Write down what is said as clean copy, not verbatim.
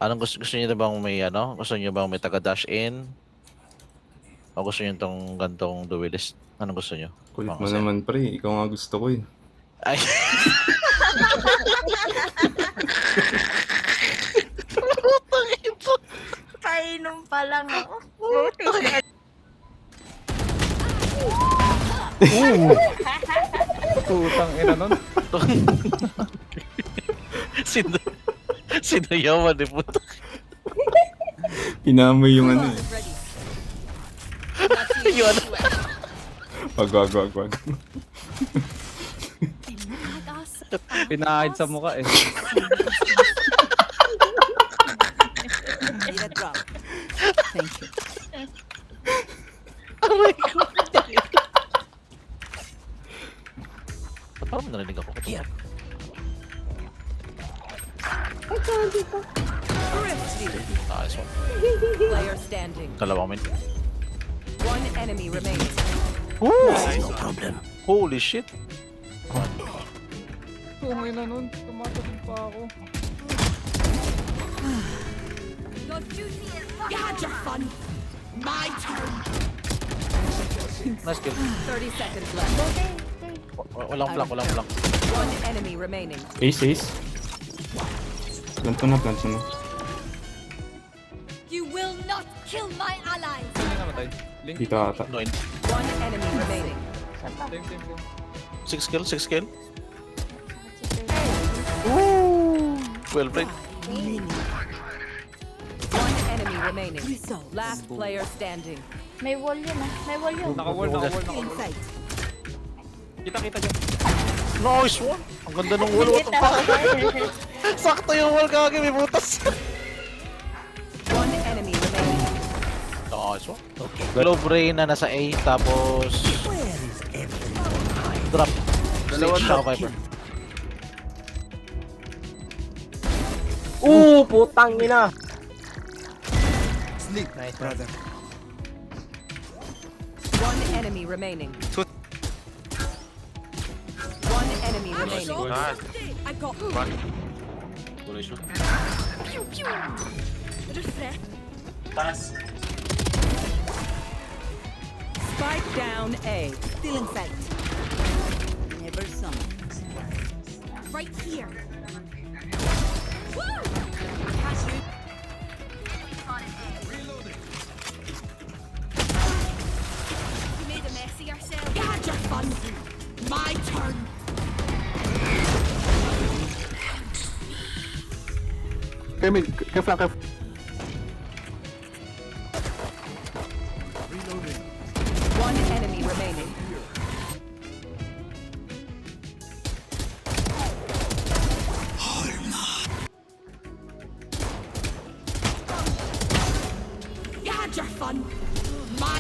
Anong gusto niyo na bang may ano? Gusto niyo bang may taga-dash in? O gusto niyo tong gantong duelist? Anong gusto niyo? Kulit Mga mo sir. naman pre, ikaw nga gusto ko eh. Ay! Painom pa lang ako. Putang ina nun. Sino? Sino yaman eh puto? Pinamoy yung ano eh. Yun. Wag. Pinahid sa mukha eh. Need a drop. Thank you. Oh my God. Parang may narinig ako. Here. Nice one. Player standing. Dalawang min. One enemy remaining. No problem. Holy shit. Tungay na nun. Tumatagin pa ako. You had your fun. My turn. Nice kill. 30 seconds left. Walang flank. One enemy remaining. Ace. Plant mo na. You will not kill my allies. Sino yung namatay? Link? Dito ata. No, One enemy remaining. Same. 6 kill. Well played. One enemy remaining. Last player standing. May wall yun ah. May wall yun. Naka-wall. Insight. Kita dyan. Nice one. Ang ganda ng wall. What the fuck? Sakto yung wall kagad. May butas. One enemy remaining. Nice one. Okay. Globe Rain na nasa A. Tapos... Drop. Sage siya Viper. Putang ina. Nice brother. One enemy remaining. One enemy remaining. I got Tuloy siya. refresh. Spike down A. Still in sight. Never summoned. Right here. You made a mess of yourself. You had your fun. My turn. Careful. One enemy remaining. You had your fun. My